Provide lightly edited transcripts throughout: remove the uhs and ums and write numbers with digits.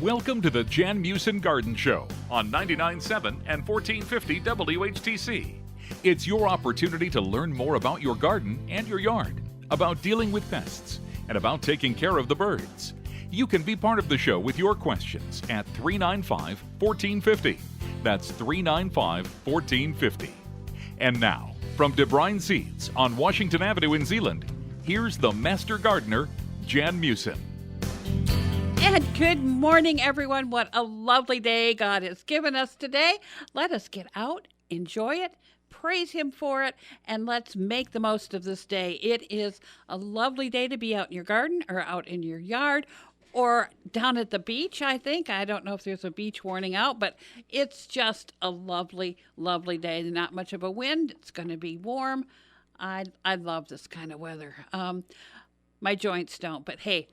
Welcome to the Jan Meeuwsen Garden Show on 99.7 and 1450 WHTC. It's your opportunity to learn more about your garden and your yard, about dealing with pests, and about taking care of the birds. You can be part of the show with your questions at 395-1450. That's 395-1450. And now, from DeBruyn Seeds on Washington Avenue in Zeeland, here's the Master Gardener, Jan Meeuwsen. And good morning, everyone. What a lovely day God has given us today. Let us get out, enjoy it, praise Him for it, and let's make the most of this day. It is a lovely day to be out in your garden or out in your yard or down at the beach, I think. I don't know if there's a beach warning out, but it's just a lovely, lovely day. Not much of a wind. It's going to be warm. I love this kind of weather. My joints don't, but hey,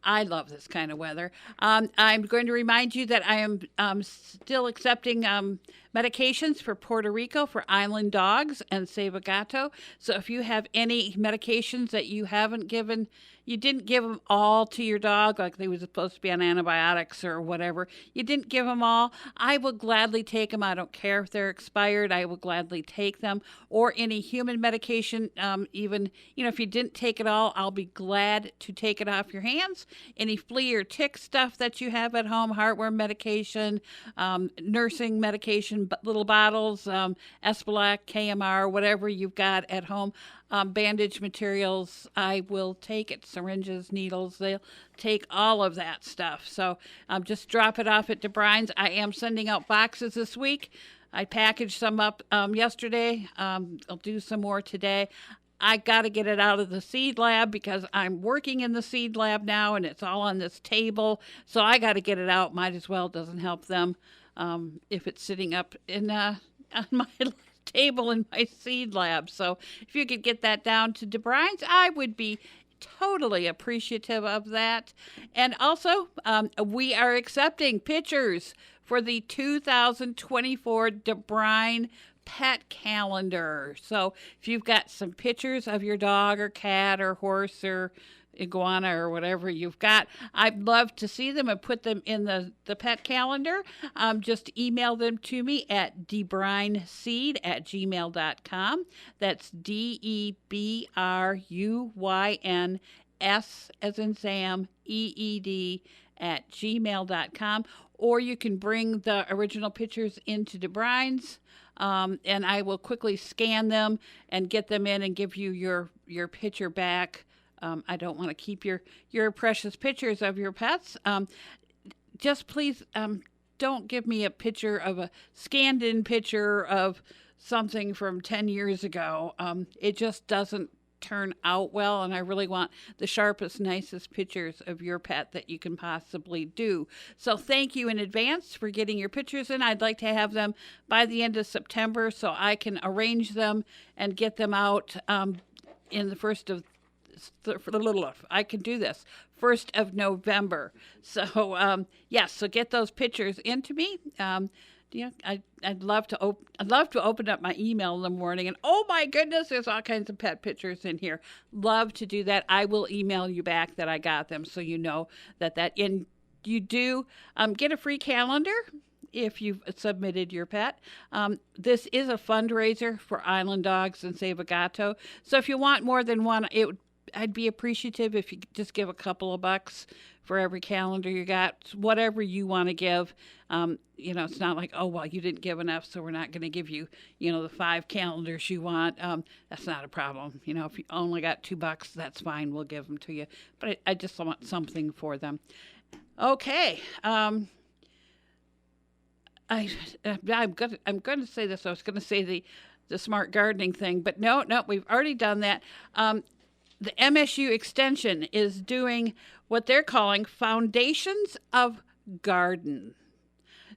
I love this kind of weather. I'm going to remind you that I am still accepting medications for Puerto Rico for island dogs and Save a Gato. So if you have any medications that you didn't give them all to your dog, like they were supposed to be on antibiotics or whatever, you didn't give them all, I will gladly take them. I don't care if they're expired. I will gladly take them. Or any human medication, even, if you didn't take it all, I'll be glad to take it off your hands. Any flea or tick stuff that you have at home, heartworm medication, nursing medication, little bottles, Espolac, KMR, whatever you've got at home, bandage materials, I will take it. Syringes, needles, they'll take all of that stuff. So just drop it off at DeBruyn's. I am sending out boxes this week. I packaged some up yesterday. I'll do some more today. I got to get it out of the seed lab because I'm working in the seed lab now and it's all on this table. So I got to get it out. Might as well. It doesn't help them if it's sitting up on my table in my seed lab. So if you could get that down to DeBruyn's, I would be totally appreciative of that. And also, we are accepting pictures for the 2024 DeBruyn pet calendar. So if you've got some pictures of your dog or cat or horse or iguana or whatever you've got, I'd love to see them and put them in the pet calendar. Just email them to me at debrynseed@gmail.com. That's DEBRUYNS as in Sam, EED @gmail.com. Or you can bring the original pictures into DeBruyn's. And I will quickly scan them and get them in and give you your picture back. I don't want to keep your precious pictures of your pets. Just please don't give me a picture of a scanned-in picture of something from 10 years ago. It just doesn't turn out well, and I really want the sharpest, nicest pictures of your pet that you can possibly do. So thank you in advance for getting your pictures in. I'd like to have them by the end of September so I can arrange them and get them out in the first of I can do this 1st of November. So yes, so get those pictures into me. I'd love to open up my email in the morning and oh my goodness, there's all kinds of pet pictures in here. Love to do that. I will email you back that I got them so you know that and you do get a free calendar if you've submitted your pet. This is a fundraiser for Island Dogs and Save a Gato. So if you want more than one, I'd be appreciative if you could just give a couple of bucks for every calendar you got, whatever you want to give. It's not like, oh, well, you didn't give enough, so we're not going to give you, the 5 calendars you want. That's not a problem. If you only got $2, that's fine. We'll give them to you. But I just want something for them. Okay. I'm going to say this. I was going to say the smart gardening thing, but no, we've already done that. The MSU Extension is doing what they're calling Foundations of Garden.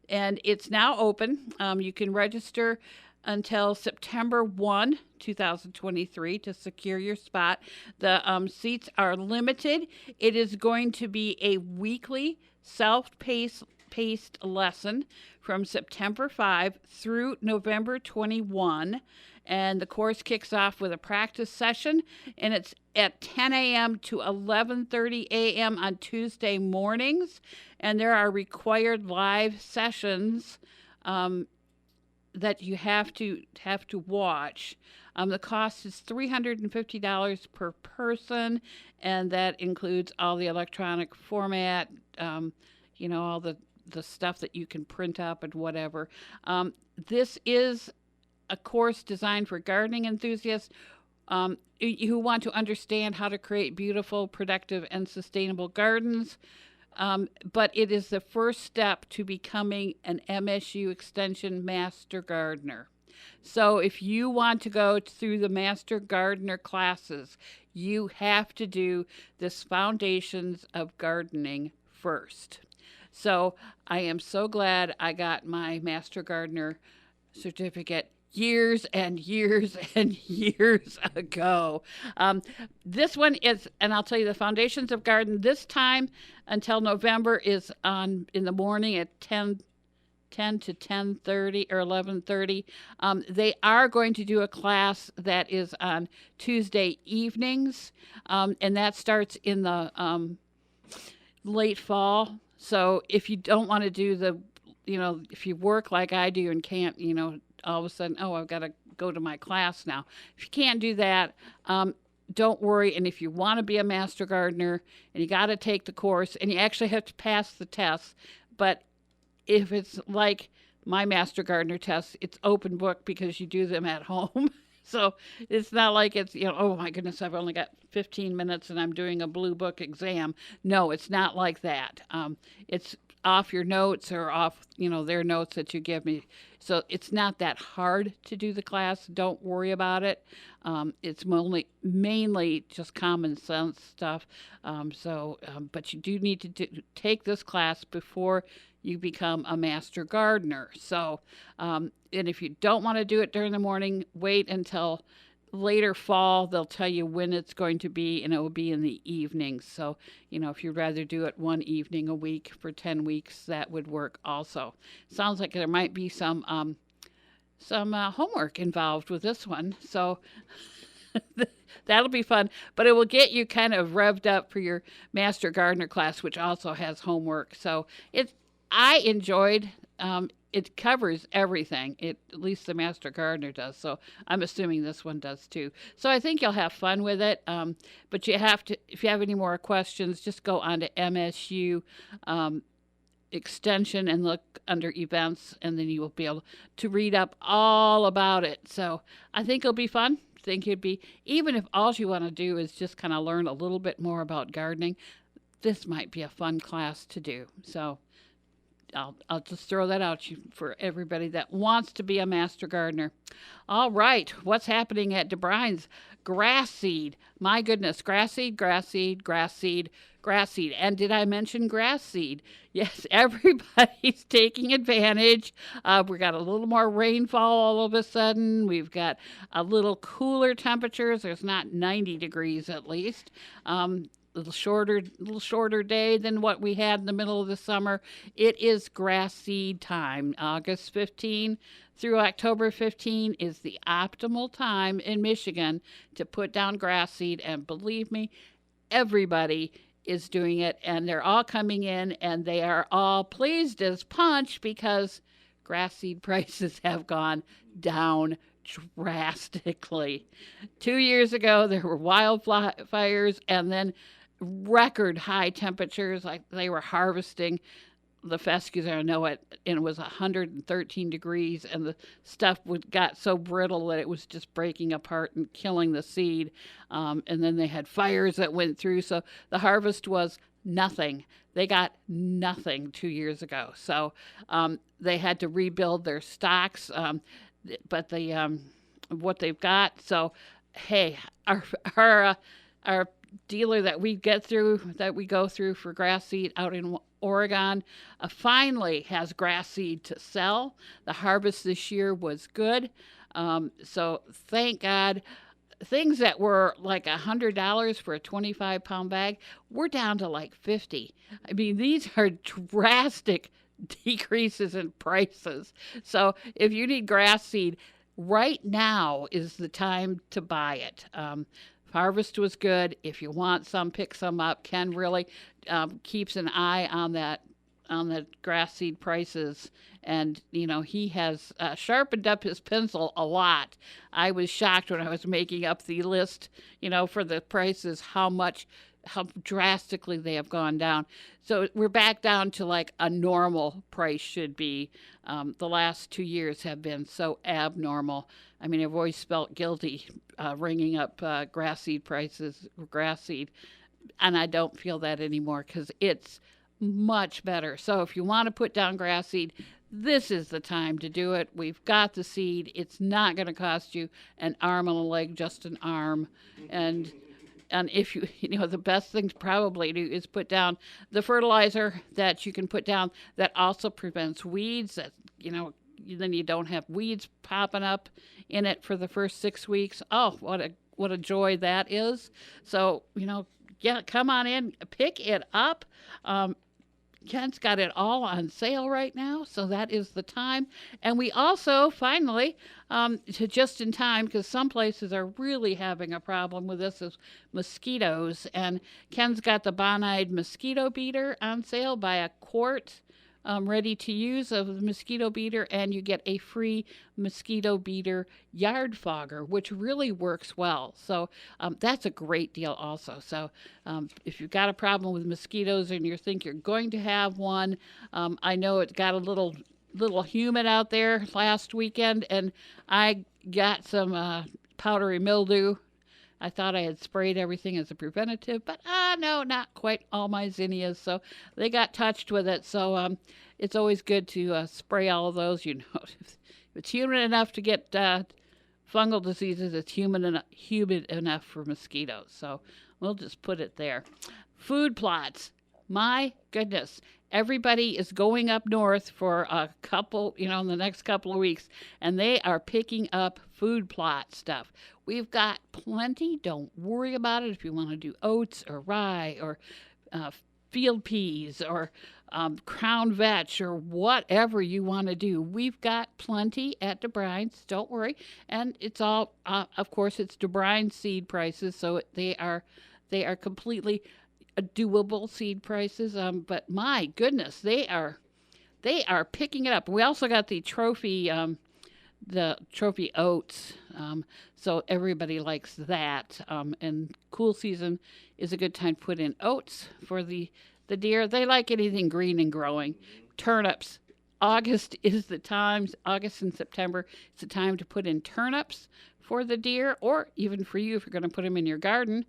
And it's now open. You can register until September 1, 2023 to secure your spot. The seats are limited. It is going to be a weekly self-paced lesson from September 5 through November 21. And the course kicks off with a practice session, and it's at 10 a.m. to 11:30 a.m. on Tuesday mornings. And there are required live sessions that you have to watch. The cost is $350 per person, and that includes all the electronic format, all the stuff that you can print up and whatever. This is a course designed for gardening enthusiasts who want to understand how to create beautiful, productive, and sustainable gardens. But it is the first step to becoming an MSU Extension Master Gardener. So if you want to go through the Master Gardener classes, you have to do this Foundations of Gardening first. So I am so glad I got my Master Gardener certificate years and years and years ago. This one is, and I'll tell you, the Foundations of Garden this time until November is in the morning at 10 to 10:30 or 11:30. They are going to do a class that is on Tuesday evenings, and that starts in the late fall. So if you don't want to do if you work like I do and can't, all of a sudden, I've got to go to my class now. If you can't do that, don't worry. And if you want to be a master gardener and you got to take the course and you actually have to pass the test, but if it's like my master gardener test, it's open book because you do them at home. So it's not like it's, oh my goodness, I've only got 15 minutes and I'm doing a blue book exam. No, it's not like that. It's off your notes or off, their notes that you give me. So it's not that hard to do the class. Don't worry about it. It's mainly just common sense stuff. But you do need to take this class before you become a master gardener. So, and if you don't want to do it during the morning, wait until later fall. They'll tell you when it's going to be, and it will be in the evenings. So, if you'd rather do it one evening a week for 10 weeks, that would work also. Sounds like there might be some homework involved with this one. So that'll be fun, but it will get you kind of revved up for your master gardener class, which also has homework. So I enjoyed, it covers everything. At least the Master Gardener does. So I'm assuming this one does too. So I think you'll have fun with it. But you have to, if you have any more questions, just go on to MSU Extension and look under events, and then you will be able to read up all about it. So I think it'll be fun. I think it'd be, even if all you want to do is just kind of learn a little bit more about gardening, this might be a fun class to do. So I'll just throw that out for everybody that wants to be a master gardener. All right, what's happening at DeBruyn's? Grass seed. My goodness, grass seed, grass seed, grass seed, grass seed. And did I mention grass seed? Yes, everybody's taking advantage. We got a little more rainfall all of a sudden. We've got a little cooler temperatures. There's not 90 degrees at least. Little shorter day than what we had in the middle of the summer. It is grass seed time. August 15 through October 15 is the optimal time in Michigan to put down grass seed, and believe me, everybody is doing it, and they're all coming in, and they are all pleased as punch because grass seed prices have gone down drastically. 2 years ago, there were wildfires, and then record high temperatures, like they were harvesting the fescues, I know it, and it was 113 degrees, and the stuff got so brittle that it was just breaking apart and killing the seed. And then they had fires that went through, so the harvest was nothing. They got nothing 2 years ago. So they had to rebuild their stocks, but what they've got. So, hey, our dealer that we go through for grass seed out in Oregon finally has grass seed to sell. The harvest this year was good. So thank God. Things that were like $100 for a 25-pound bag, we're down to like 50. I mean, these are drastic decreases in prices. So if you need grass seed, right now is the time to buy it. Harvest was good. If you want some, pick some up. Ken really keeps an eye on the grass seed prices, and he has sharpened up his pencil a lot. I was shocked when I was making up the list, for the prices, how drastically they have gone down. So we're back down to like a normal price should be. The last 2 years have been so abnormal. I mean, I've always felt guilty ringing up grass seed prices, and I don't feel that anymore because it's much better. So if you want to put down grass seed, this is the time to do it. We've got the seed. It's not going to cost you an arm and a leg, just an arm. And if the best thing to probably do is put down the fertilizer that you can put down that also prevents weeds. That then you don't have weeds popping up in it for the first 6 weeks. Oh, what a joy that is. So come on in, pick it up. Ken's got it all on sale right now, so that is the time. And we also, finally, just in time, because some places are really having a problem with this, is mosquitoes. And Ken's got the Bonide mosquito beater on sale. Buy a quart ready to use of the mosquito beater, and you get a free mosquito beater yard fogger, which really works well. So that's a great deal also. So if you've got a problem with mosquitoes and you think you're going to have one, I know it got a little humid out there last weekend, and I got some powdery mildew. I thought I had sprayed everything as a preventative, but no, not quite all my zinnias. So they got touched with it. So it's always good to spray all of those. If it's humid enough to get fungal diseases, it's humid enough for mosquitoes. So we'll just put it there. Food plots. My goodness. Everybody is going up north for a couple, in the next couple of weeks, and they are picking up food plot stuff. We've got plenty. Don't worry about it if you want to do oats or rye or field peas or crown vetch or whatever you want to do. We've got plenty at DeBruyn's. Don't worry. And it's all, of course, it's DeBruyn seed prices, so they are completely doable seed prices, but my goodness, they are picking it up. We also got the trophy oats, so everybody likes that. And cool season is a good time to put in oats for the deer. They like anything green and growing. Turnips. August is the time. August and September, it's the time to put in turnips for the deer, or even for you if you're going to put them in your garden.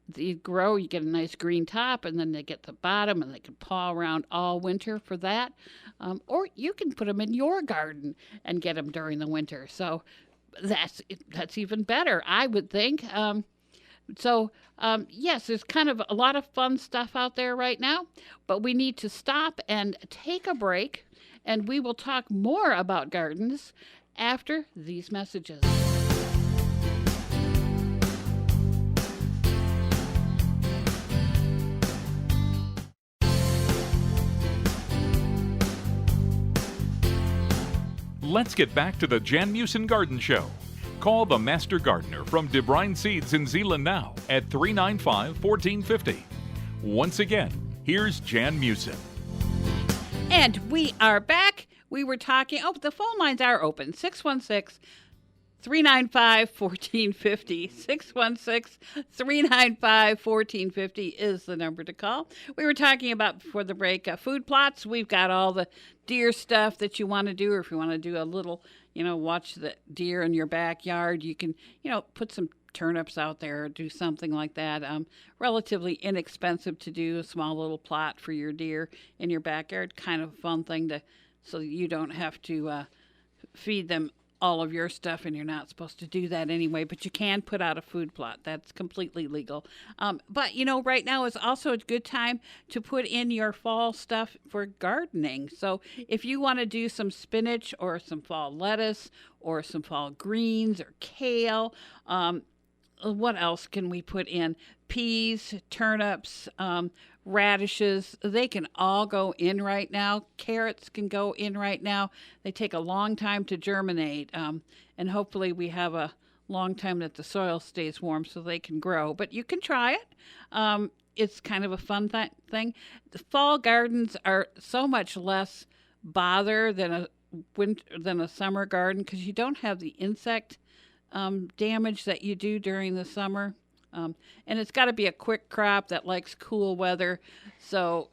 They grow, you get a nice green top, and then they get the bottom, and they can paw around all winter for that. Or you can put them in your garden and get them during the winter. So that's even better, I would think. Yes, there's kind of a lot of fun stuff out there right now, but we need to stop and take a break, and we will talk more about gardens after these messages. Let's get back to the Jan Meeuwsen Garden Show. Call the Master Gardener from DeBruyn Seeds in Zeeland now at 395-1450. Once again, here's Jan Meeuwsen. And we are back. We were talking, the phone lines are open, 616-395-1450. 616-395-1450 is the number to call. We were talking about, before the break, food plots. We've got all the deer stuff that you want to do, or if you want to do a little, watch the deer in your backyard, you can, put some turnips out there or do something like that. Relatively inexpensive to do, a small little plot for your deer in your backyard. Kind of a fun thing so you don't have to feed them all of your stuff, and you're not supposed to do that anyway, but you can put out a food plot. That's completely legal. But right now is also a good time to put in your fall stuff for gardening. So if you want to do some spinach or some fall lettuce or some fall greens or kale, what else can we put in? Peas, turnips, radishes. They can all go in right now. Carrots can go in right now. They take a long time to germinate, and hopefully we have a long time that the soil stays warm so they can grow. But you can try it. It's kind of a fun thing. The fall gardens are so much less bother than a summer garden because you don't have the insect damage that you do during the summer. And it's got to be a quick crop that likes cool weather. So,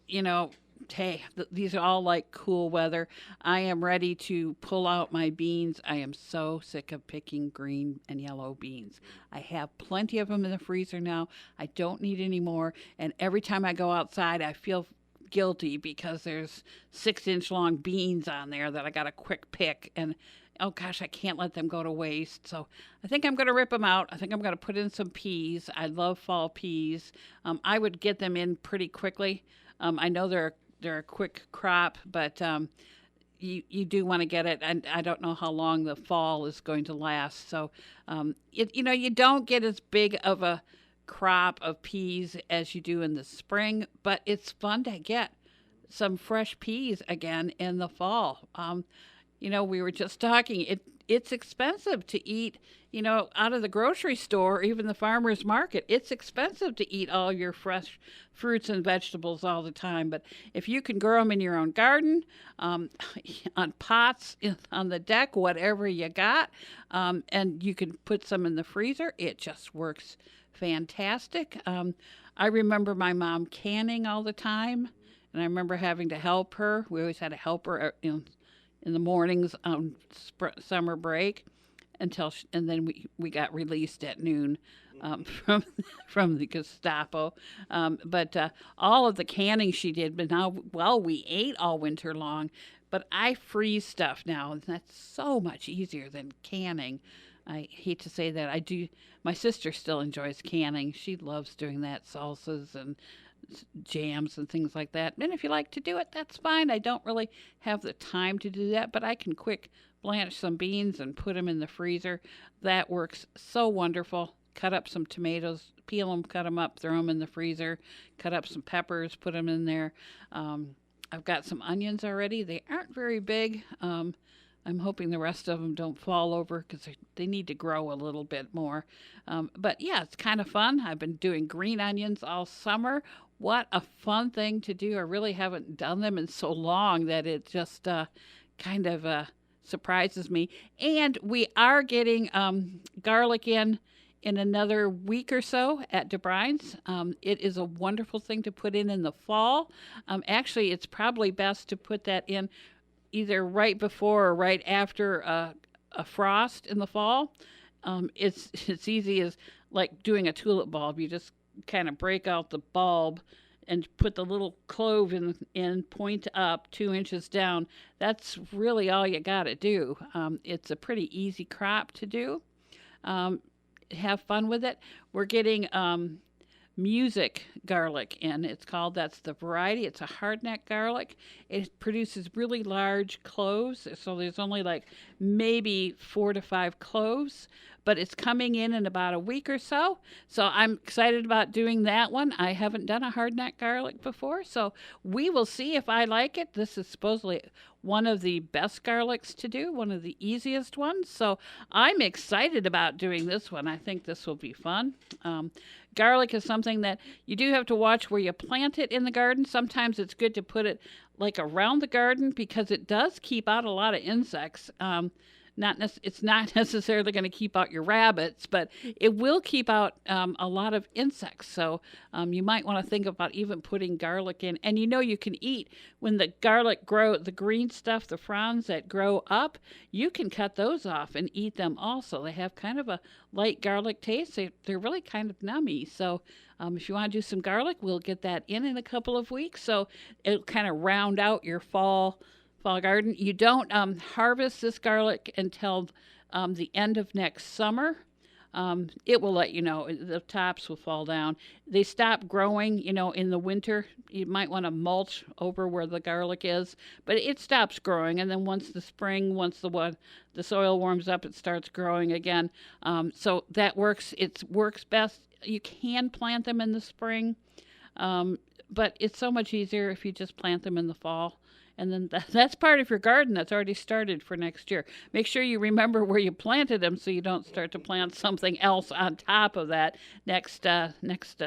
hey, these are all like cool weather. I am ready to pull out my beans. I am so sick of picking green and yellow beans. I have plenty of them in the freezer now. I don't need any more. And every time I go outside, I feel guilty because there's 6-inch long beans on there that I got a quick pick. And oh gosh, I can't let them go to waste. So I think I'm going to rip them out. I think I'm going to put in some peas. I love fall peas. I would get them in pretty quickly. I know they're a quick crop, but you do want to get it. And I don't know how long the fall is going to last. So you don't get as big of a crop of peas as you do in the spring, but it's fun to get some fresh peas again in the fall. We were just talking, it's expensive to eat, out of the grocery store, or even the farmer's market. It's expensive to eat all your fresh fruits and vegetables all the time. But if you can grow them in your own garden, on pots, on the deck, whatever you got, and you can put some in the freezer, it just works fantastic. I remember my mom canning all the time, and I remember having to help her. We always had to help her in the mornings on summer break and then we got released at noon from the Gestapo. But all of the canning she did, but now, we ate all winter long. But I freeze stuff now, and that's so much easier than canning. I hate to say that. I do. My sister still enjoys canning. She loves doing that, salsas and jams and things like that. And if you like to do it, that's fine. I don't really have the time to do that, but I can quick blanch some beans and put them in the freezer. That works so wonderful. Cut up some tomatoes, peel them, cut them up, throw them in the freezer. Cut up some peppers, put them in there. I've got some onions already. They aren't very big. I'm hoping the rest of them don't fall over because they need to grow a little bit more. But yeah, it's kind of fun. I've been doing green onions all summer. What a fun thing to do. I really haven't done them in so long that it just kind of surprises me. And we are getting garlic in another week or so at DeBruyn's. It is a wonderful thing to put in the fall. Actually, it's probably best to put that in either right before or right after a frost in the fall. It's easy as like doing a tulip bulb. You just kind of break out the bulb and put the little clove in point up 2 inches down. That's really all you got to do. It's a pretty easy crop to do. Have fun with it. We're getting Meeuwsen garlic in. That's the variety. It's a hardneck garlic. It produces really large cloves, so there's only like maybe 4 to 5 cloves, but it's coming in about a week or so. So I'm excited about doing that one. I haven't done a hardneck garlic before, so we will see if I like it. This is supposedly one of the best garlics to do, one of the easiest ones. So I'm excited about doing this one. I think this will be fun. Garlic is something that you do have to watch where you plant it in the garden. Sometimes it's good to put it like around the garden because it does keep out a lot of insects. It's not necessarily going to keep out your rabbits, but it will keep out a lot of insects. So you might want to think about even putting garlic in. And you can eat when the garlic the green stuff, the fronds that grow up, you can cut those off and eat them also. They have kind of a light garlic taste. They're really kind of nummy. So if you want to do some garlic, we'll get that in a couple of weeks. So it'll kind of round out your fall garden. You don't harvest this garlic until the end of next summer. it will let you know. The tops will fall down. They stop growing, in the winter. You might want to mulch over where the garlic is, but it stops growing. And then once the spring, once the soil warms up, it starts growing again. So that works. It works best. You can plant them in the spring, but it's so much easier if you just plant them in the fall. And then that's part of your garden that's already started for next year. Make sure you remember where you planted them so you don't start to plant something else on top of that next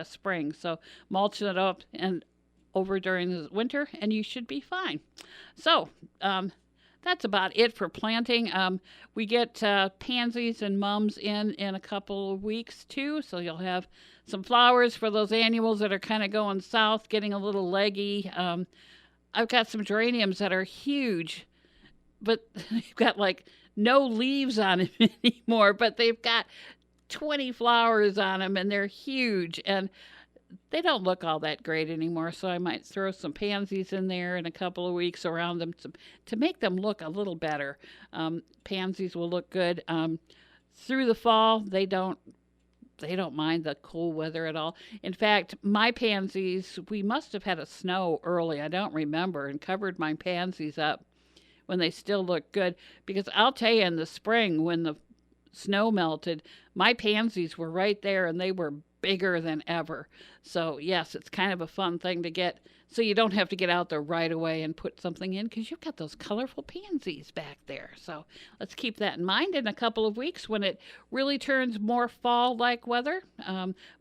spring. So mulch it up and over during the winter, and you should be fine. So that's about it for planting. We get pansies and mums in a couple of weeks too, so you'll have some flowers for those annuals that are kind of going south, getting a little leggy. I've got some geraniums that are huge, but they've got like no leaves on them anymore, but they've got 20 flowers on them and they're huge and they don't look all that great anymore. So I might throw some pansies in there in a couple of weeks around them to make them look a little better. Pansies will look good. Through the fall, they don't mind the cool weather at all. In fact, my pansies, we must have had a snow early, I don't remember, and covered my pansies up when they still look good. Because I'll tell you, in the spring, when the snow melted, my pansies were right there and they were bigger than ever. So yes, it's kind of a fun thing to get, so you don't have to get out there right away and put something in because you've got those colorful pansies back there. So let's keep that in mind in a couple of weeks when it really turns more fall-like weather.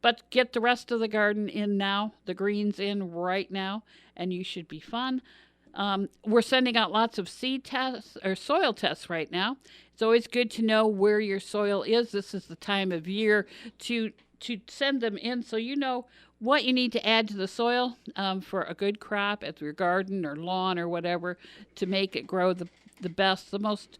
But get the rest of the garden in now, the greens in right now, and you should be fun. We're sending out lots of seed tests or soil tests right now. It's always good to know where your soil is. This is the time of year to send them in so you know what you need to add to the soil for a good crop at your garden or lawn or whatever to make it grow the best, the most.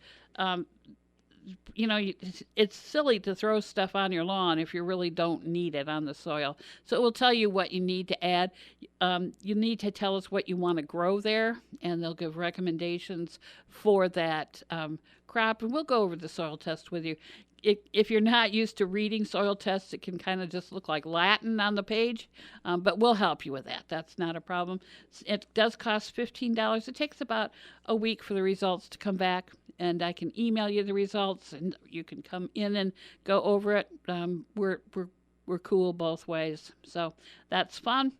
It's silly to throw stuff on your lawn if you really don't need it on the soil. So it will tell you what you need to add. You need to tell us what you want to grow there, and they'll give recommendations for that crop. And we'll go over the soil test with you. If you're not used to reading soil tests, it can kind of just look like Latin on the page, but we'll help you with that. That's not a problem. It does cost $15. It takes about a week for the results to come back, and I can email you the results, and you can come in and go over it. We're cool both ways, so that's fun.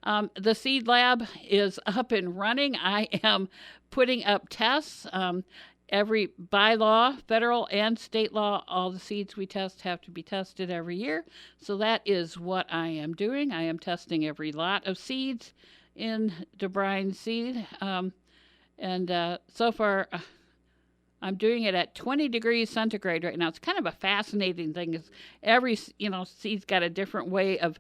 The Seed Lab is up and running. I am putting up tests. By law, federal and state law, all the seeds we test have to be tested every year. So that is what I am doing. I am testing every lot of seeds in DeBruyn seed. So far, I'm doing it at 20 degrees centigrade right now. It's kind of a fascinating thing. Is every seed's got a different way of,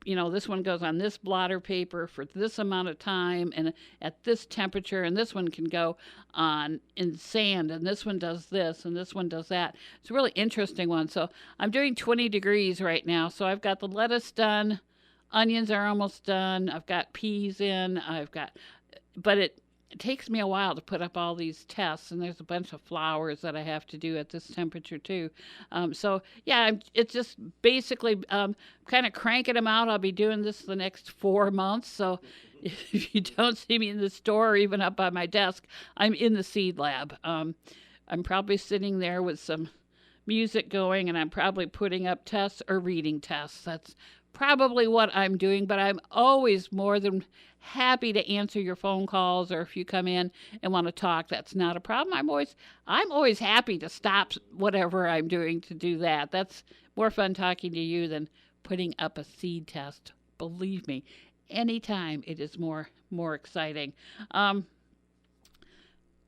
this one goes on this blotter paper for this amount of time and at this temperature, and this one can go on in sand, and this one does this, and this one does that. It's a really interesting one. So I'm doing 20 degrees right now. So I've got the lettuce done. Onions are almost done. I've got peas in. But it takes me a while to put up all these tests, and there's a bunch of flowers that I have to do at this temperature too. It's just basically kind of cranking them out. I'll be doing this the next 4 months. So if you don't see me in the store or even up by my desk, I'm in the seed lab. I'm probably sitting there with some music going, and I'm probably putting up tests or reading tests. That's probably what I'm doing, but I'm always more than happy to answer your phone calls, or if you come in and want to talk, that's not a problem. I'm always happy to stop whatever I'm doing to do that. That's more fun talking to you than putting up a seed test. Believe me, anytime it is more exciting.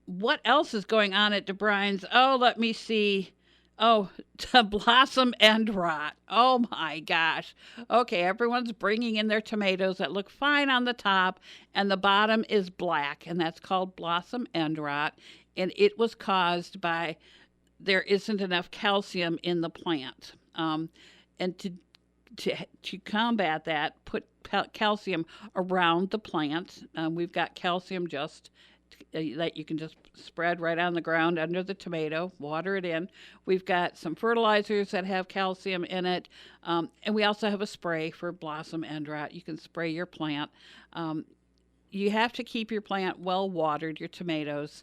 What else is going on at DeBruyn's? Oh, let me see. Oh, to blossom and rot. Oh my gosh. Okay, everyone's bringing in their tomatoes that look fine on the top, and the bottom is black, and that's called blossom and rot. And it was caused by there isn't enough calcium in the plant. And to combat that, put calcium around the plant. We've got calcium just that you can just spread right on the ground under the tomato, water it in. We've got some fertilizers that have calcium in it, and we also have a spray for blossom end rot. You can spray your plant. You have to keep your plant well watered, your tomatoes.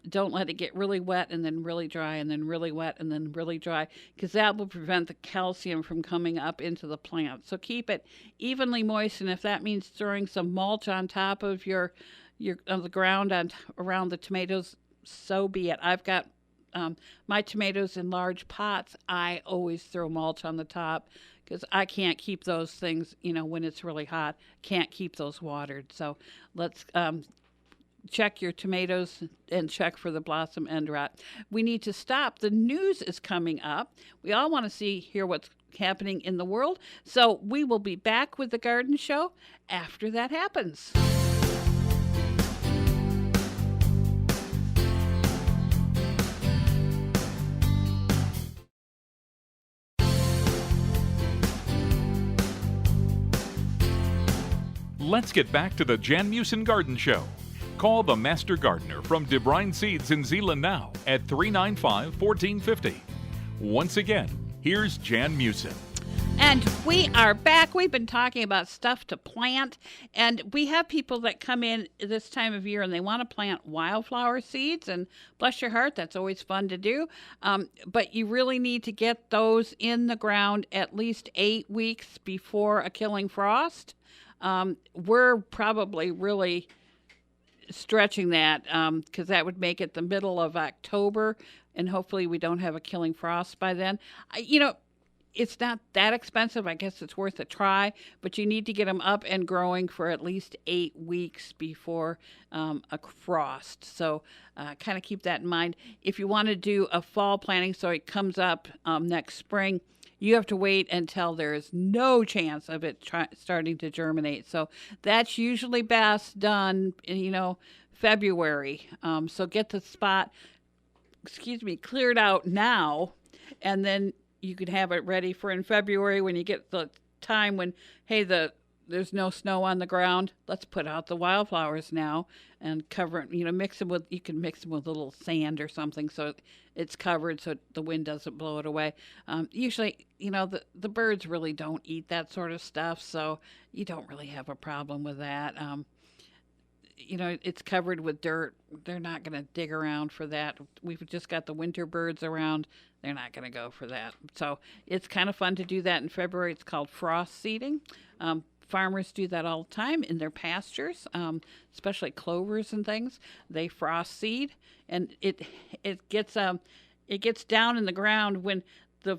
Don't let it get really wet and then really dry and then really wet and then really dry, because that will prevent the calcium from coming up into the plant. So keep it evenly moist, and if that means throwing some mulch on top of your on the ground around the tomatoes, so be it. I've got my tomatoes in large pots. I always throw mulch on the top because I can't keep those things, when it's really hot, can't keep those watered. So let's check your tomatoes and check for the blossom end rot. We need to stop. The news is coming up. We all want to hear what's happening in the world. So we will be back with the garden show after that happens. Let's get back to the Jan Meeuwsen Garden Show. Call the Master Gardener from DeBruyn Seeds in Zeeland now at 395-1450. Once again, here's Jan Meeuwsen. And we are back. We've been talking about stuff to plant, and we have people that come in this time of year and they want to plant wildflower seeds, and bless your heart, that's always fun to do. But you really need to get those in the ground at least 8 weeks before a killing frost. We're probably really stretching that because that would make it the middle of October, and hopefully we don't have a killing frost by then. It's not that expensive. I guess it's worth a try, but you need to get them up and growing for at least 8 weeks before a frost. So kind of keep that in mind. If you want to do a fall planting so it comes up next spring, you have to wait until there is no chance of it starting to germinate. So that's usually best done, February. So get the spot, cleared out now, and then you could have it ready for in February when you get the time when, hey, there's no snow on the ground. Let's put out the wildflowers now and cover it. You can mix them with a little sand or something so it's covered so the wind doesn't blow it away. Usually, the birds really don't eat that sort of stuff, so you don't really have a problem with that. It's covered with dirt. They're not going to dig around for that. We've just got the winter birds around. They're not going to go for that. So it's kind of fun to do that in February. It's called frost seeding. Farmers do that all the time in their pastures, especially clovers and things. They frost seed, and it gets down in the ground when the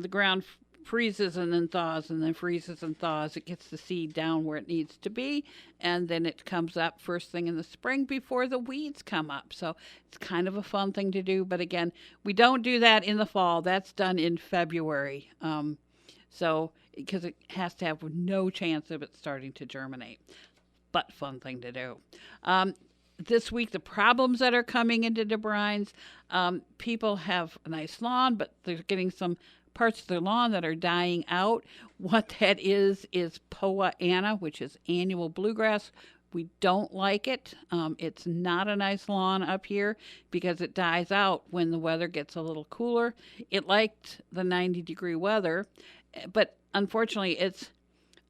ground freezes and then thaws and then freezes and thaws. It gets the seed down where it needs to be, and then it comes up first thing in the spring before the weeds come up. So it's kind of a fun thing to do, but again, we don't do that in the fall. That's done in February. Because it has to have no chance of it starting to germinate. But fun thing to do. This week, the problems that are coming into DeBruyn's, people have a nice lawn, but they're getting some parts of their lawn that are dying out. What that is Poa Anna, which is annual bluegrass. We don't like it. It's not a nice lawn up here because it dies out when the weather gets a little cooler. It liked the 90-degree weather, but unfortunately, it's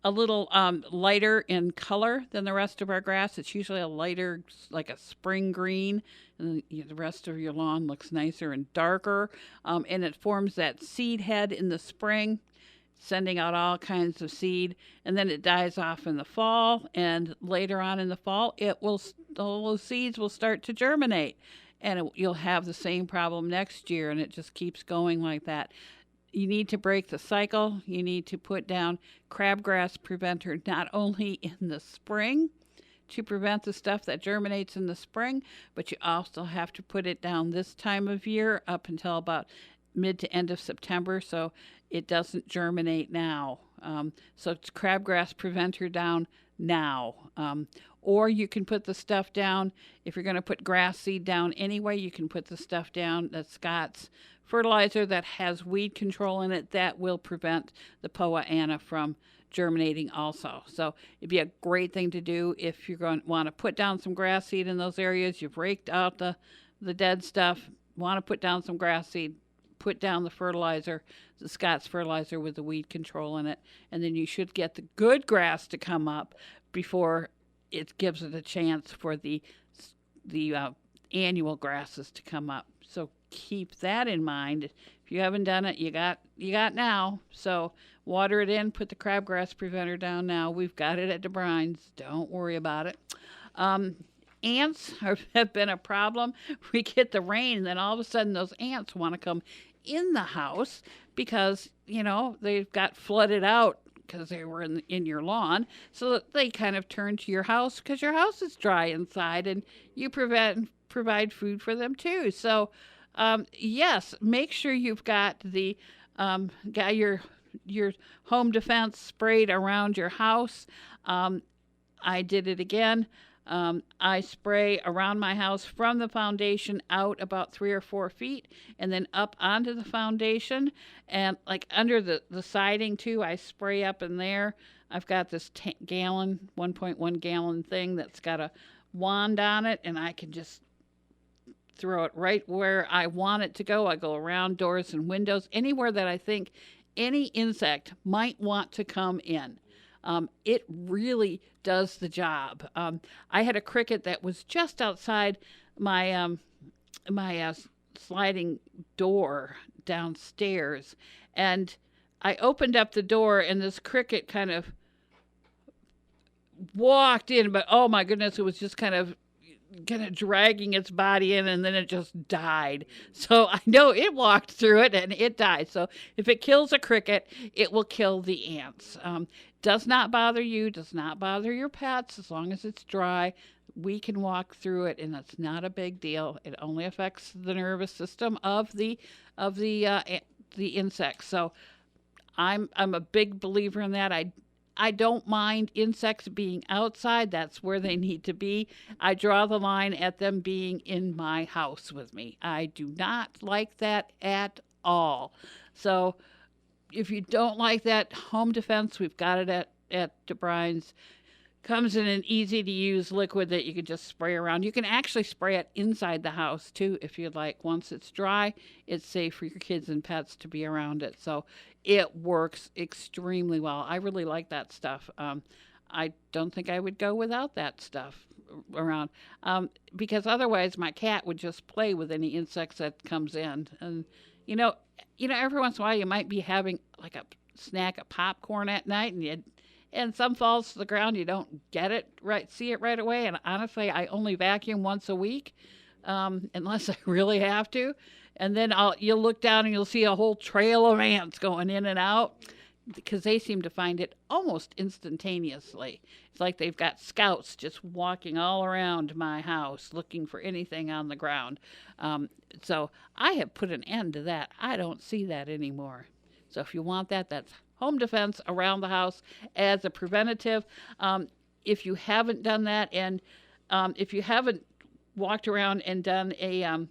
a little lighter in color than the rest of our grass. It's usually a lighter, like a spring green, and the rest of your lawn looks nicer and darker. And it forms that seed head in the spring, sending out all kinds of seed, and then it dies off in the fall. And later on in the fall, all those seeds will start to germinate, and you'll have the same problem next year, and it just keeps going like that. You need to break the cycle. You need to put down crabgrass preventer not only in the spring to prevent the stuff that germinates in the spring, but you also have to put it down this time of year up until about mid to end of September so it doesn't germinate now. So it's crabgrass preventer down now. Or you can put the stuff down, if you're going to put grass seed down anyway, you can put the stuff down that's Scott's fertilizer that has weed control in it that will prevent the Poa Anna from germinating also. So it'd be a great thing to do if you're going to want to put down some grass seed in those areas. You've raked out the dead stuff, want to put down some grass seed, put down the fertilizer, the Scott's fertilizer with the weed control in it, and then you should get the good grass to come up before it gives it a chance for the annual grasses to come up. So keep that in mind. If you haven't done it, you got now. So water it in, put the crabgrass preventer down now. We've got it at DeBruyn's. Don't worry about it. Ants have been a problem. We get the rain, and then all of a sudden those ants want to come in the house because, they've got flooded out because they were in your lawn. So they kind of turn to your house because your house is dry inside, and you provide food for them too. So, yes, make sure you've got your home defense sprayed around your house. I did it again. I spray around my house from the foundation out about 3 or 4 feet and then up onto the foundation, and like under the siding too. I spray up in there. I've got this 1.1 gallon thing that's got a wand on it, and I can just throw it right where I want it to go. I go around doors and windows, anywhere that I think any insect might want to come in. It really does the job. I had a cricket that was just outside my sliding door downstairs, and I opened up the door, and this cricket kind of walked in, but oh my goodness, it was just kind of dragging its body in, and then it just died. So I know it walked through it and it died. So if it kills a cricket, it will kill the ants. Does not bother you, does not bother your pets, as long as it's dry. We can walk through it, and it's not a big deal. It only affects the nervous system of the insects. So I'm a big believer in that. I don't mind insects being outside. That's where they need to be. I draw the line at them being in my house with me. I do not like that at all. So if you don't like that, home defense, we've got it at DeBruyn's. Comes in an easy-to-use liquid that you can just spray around. You can actually spray it inside the house, too, if you'd like. Once it's dry, it's safe for your kids and pets to be around it. So it works extremely well. I really like that stuff. I don't think I would go without that stuff around because otherwise my cat would just play with any insects that comes in. And, every once in a while you might be having like a snack of popcorn at night, and some falls to the ground. You don't see it right away. And honestly, I only vacuum once a week, unless I really have to. And then you'll look down and you'll see a whole trail of ants going in and out because they seem to find it almost instantaneously. It's like they've got scouts just walking all around my house looking for anything on the ground. So I have put an end to that. I don't see that anymore. So if you want that, that's home defense around the house as a preventative. If you haven't done that, and if you haven't walked around and done a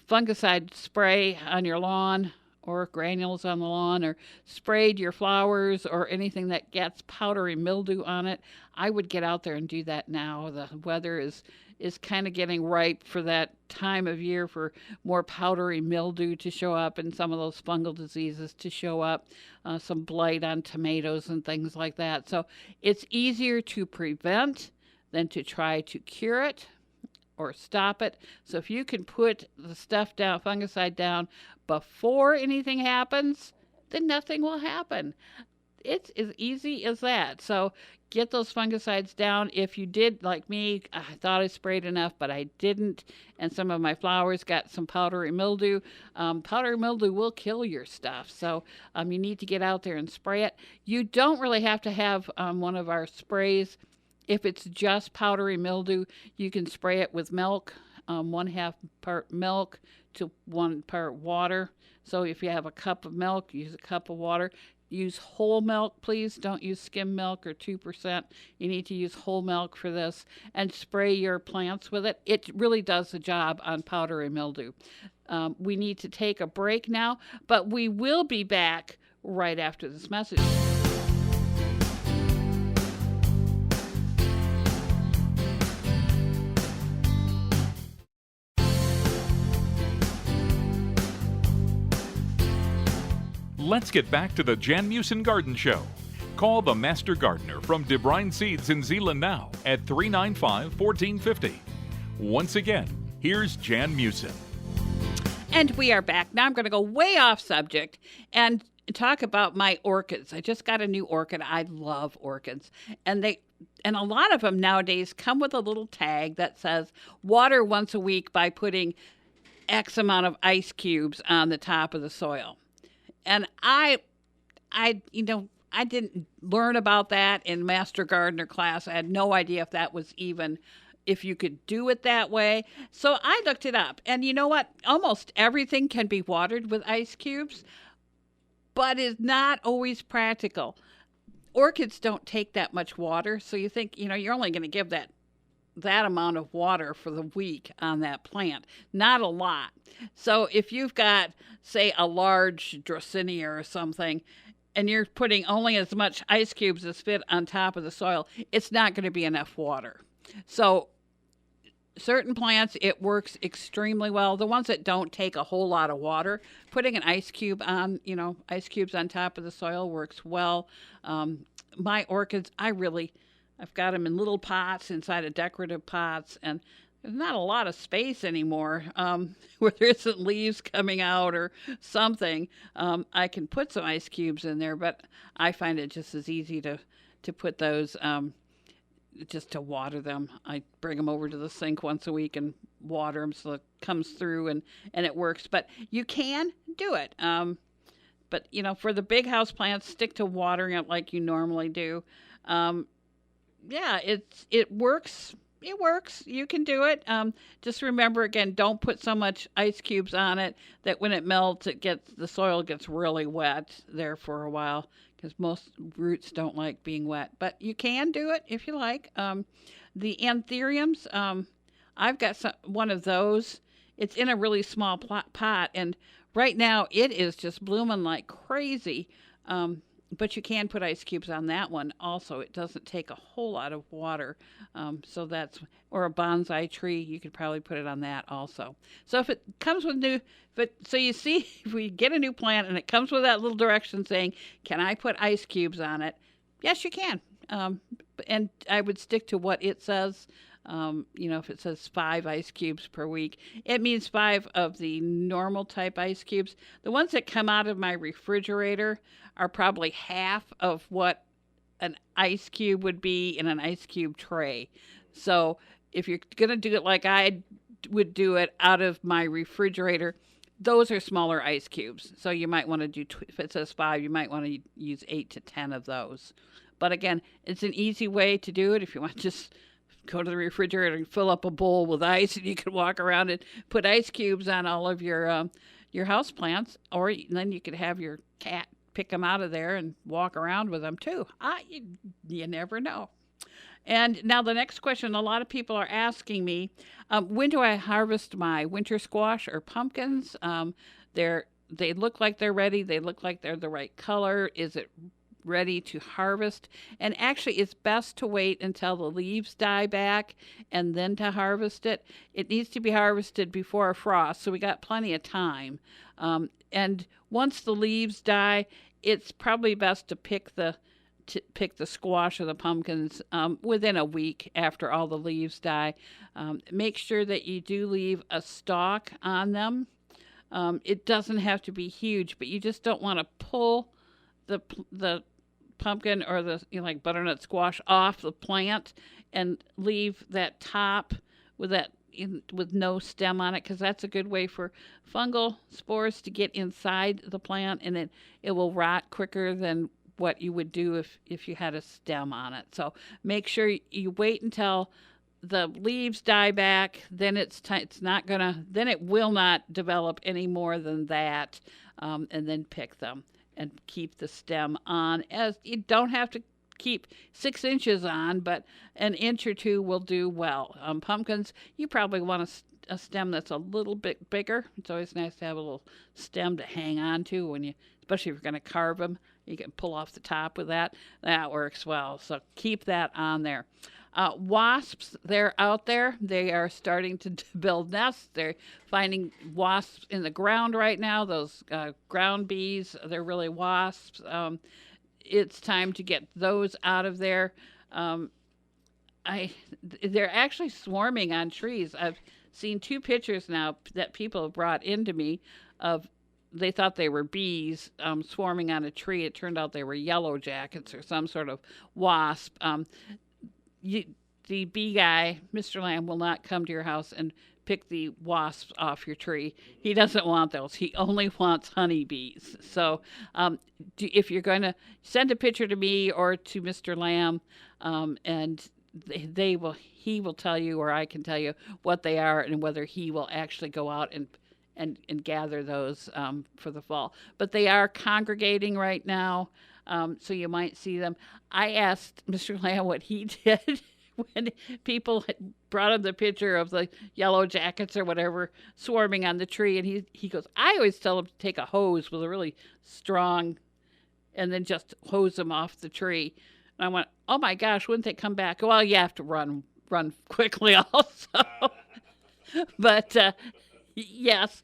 fungicide spray on your lawn or granules on the lawn or sprayed your flowers or anything that gets powdery mildew on it, I would get out there and do that now. The weather is kind of getting ripe for that time of year for more powdery mildew to show up and some of those fungal diseases to show up, some blight on tomatoes and things like that. So it's easier to prevent than to try to cure it or stop it. So if you can put the stuff down, fungicide down, before anything happens, then nothing will happen. It's as easy as that. So get those fungicides down. If you did, like me, I thought I sprayed enough, but I didn't, and some of my flowers got some powdery mildew. Powdery mildew will kill your stuff, so you need to get out there and spray it. You don't really have to have one of our sprays. If it's just powdery mildew, you can spray it with milk, 1/2 part milk to 1 part water. So if you have a cup of milk, use a cup of water. Use whole milk, please. Don't use skim milk or 2%. You need to use whole milk for this and spray your plants with it. It really does the job on powdery mildew. We need to take a break now, but we will be back right after this message. let's get back to the Jan Meeuwsen Garden Show. Call the Master Gardener from DeBruyn Seeds in Zeeland now at 395-1450. Once again, here's Jan Meeuwsen. And we are back. Now I'm going to go way off subject and talk about my orchids. I just got a new orchid. I love orchids. And a lot of them nowadays come with a little tag that says water once a week by putting X amount of ice cubes on the top of the soil. And I didn't learn about that in Master Gardener class. I had no idea if that was even, if you could do it that way. So I looked it up. And you know what? Almost everything can be watered with ice cubes, but is not always practical. Orchids don't take that much water. So you think, you're only going to give that amount of water for the week on that plant. Not a lot. So if you've got, say, a large Dracaena or something, and you're putting only as much ice cubes as fit on top of the soil, it's not going to be enough water. So certain plants, it works extremely well. The ones that don't take a whole lot of water, putting an ice cube on, ice cubes on top of the soil works well. My orchids, I've got them in little pots inside of decorative pots, and there's not a lot of space anymore where there isn't leaves coming out or something. I can put some ice cubes in there, but I find it just as easy to put those, just to water them. I bring them over to the sink once a week and water them so it comes through and it works. But you can do it. But, for the big house plants, stick to watering it like you normally do. Yeah, it works. It works. You can do it. Just remember, again, don't put so much ice cubes on it that when it melts, the soil gets really wet there for a while, because most roots don't like being wet. But you can do it if you like. The anthuriums, I've got one of those. It's in a really small pot, and right now it is just blooming like crazy. But you can put ice cubes on that one also. It doesn't take a whole lot of water. Or a bonsai tree, you could probably put it on that also. So if it comes with so you see, if we get a new plant and it comes with that little direction saying, can I put ice cubes on it? Yes, you can. And I would stick to what it says. If it says 5 ice cubes per week, it means 5 of the normal type ice cubes. The ones that come out of my refrigerator are probably half of what an ice cube would be in an ice cube tray. So if you're going to do it like I would do it out of my refrigerator, those are smaller ice cubes. So you might want to do, if it says 5, you might want to use 8 to 10 of those. But again, it's an easy way to do it. If you want to just go to the refrigerator and fill up a bowl with ice, and you can walk around and put ice cubes on all of your house plants, or then you could have your cat pick them out of there and walk around with them too. You never know. And now the next question, a lot of people are asking me, when do I harvest my winter squash or pumpkins? They look like they're ready. They look like they're the right color. Is it ready to harvest? And actually, it's best to wait until the leaves die back and then to harvest it. It needs to be harvested before a frost, so we got plenty of time. And once the leaves die, it's probably best to pick the squash or the pumpkins within a week after all the leaves die. Make sure that you do leave a stalk on them. It doesn't have to be huge, but you just don't want to pull the pumpkin or like butternut squash off the plant and leave that top with no stem on it, because that's a good way for fungal spores to get inside the plant, and it will rot quicker than what you would do if you had a stem on it. So make sure you wait until the leaves die back. Then then it will not develop any more than that, and then pick them and keep the stem on. As you don't have to keep 6 inches on, but an inch or 2 will do well. Pumpkins, you probably want a stem that's a little bit bigger. It's always nice to have a little stem to hang on to especially if you're going to carve them. You can pull off the top with that. That works well. So keep that on there. Wasps, they're out there. They are starting to build nests. They're finding wasps in the ground right now. Those ground bees, they're really wasps. It's time to get those out of there. They're actually swarming on trees. I've seen 2 pictures now that people have brought into me of they thought they were bees swarming on a tree. It turned out they were yellow jackets or some sort of wasp. The bee guy, Mr. Lamb, will not come to your house and pick the wasps off your tree. He doesn't want those. He only wants honeybees. So if you're going to send a picture to me or to Mr. Lamb, and he will tell you, or I can tell you what they are and whether he will actually go out and gather those for the fall. But they are congregating right now, so you might see them. I asked Mr. Lamb what he did when people had brought him the picture of the yellow jackets or whatever swarming on the tree, and he goes, I always tell him to take a hose with a really strong, and then just hose them off the tree. And I went, oh my gosh, wouldn't they come back? Well, you have to run quickly also. But yes,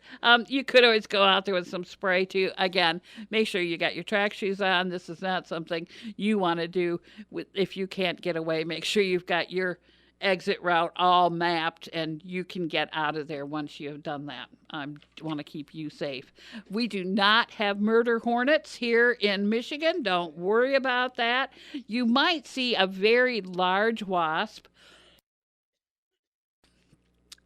you could always go out there with some spray too. Again, make sure you got your track shoes on. This is not something you want to do if you can't get away. Make sure you've got your exit route all mapped and you can get out of there once you have done that. I want to keep you safe. We do not have murder hornets here in Michigan. Don't worry about that. You might see a very large wasp,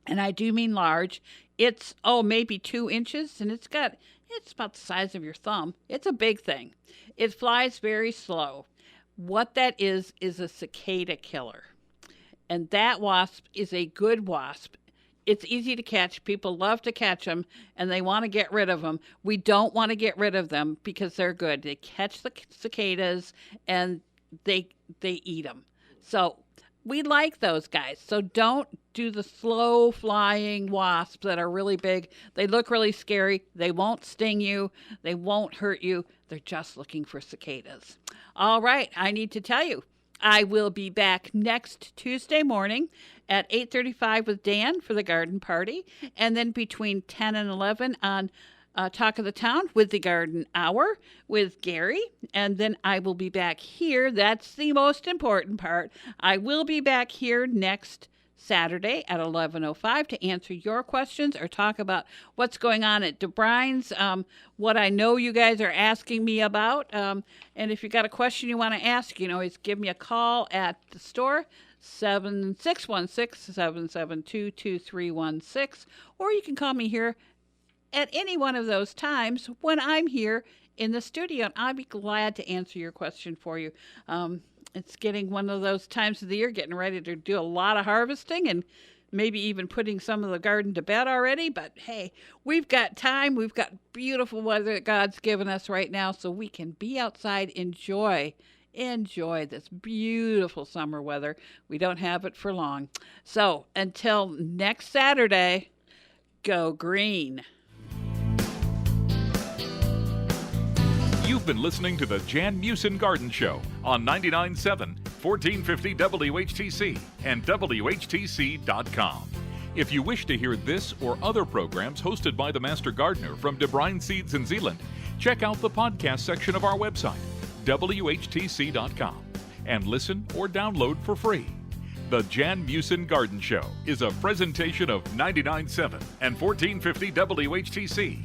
and I do mean large. It's, maybe 2 inches, and it's about the size of your thumb. It's a big thing. It flies very slow. What that is a cicada killer. And that wasp is a good wasp. It's easy to catch. People love to catch them, and they want to get rid of them. We don't want to get rid of them because they're good. They catch the cicadas, and they eat them. So we like those guys. So don't do the slow flying wasps that are really big. They look really scary. They won't sting you. They won't hurt you. They're just looking for cicadas. All right, I need to tell you, I will be back next Tuesday morning at 8:35 with Dan for the garden party, and then between 10 and 11 on Talk of the Town with the Garden Hour with Gary, and then I will be back here. That's the most important part. I will be back here next Saturday at 11:05 to answer your questions or talk about what's going on at DeBruyn's, what I know you guys are asking me about. And if you got a question you want to ask, you can always give me a call at the store, 616-772-2316, or you can call me here at any one of those times when I'm here in the studio, and I'll be glad to answer your question for you. It's getting one of those times of the year, getting ready to do a lot of harvesting and maybe even putting some of the garden to bed already. But hey, we've got time. We've got beautiful weather that God's given us right now, so we can be outside, enjoy this beautiful summer weather. We don't have it for long. So until next Saturday, go green. You've been listening to the Jan Meeuwsen Garden Show on 99.7, 1450 WHTC and WHTC.com. If you wish to hear this or other programs hosted by the Master Gardener from DeBruyn Seeds in Zeeland, check out the podcast section of our website, WHTC.com, and listen or download for free. The Jan Meeuwsen Garden Show is a presentation of 99.7 and 1450 WHTC.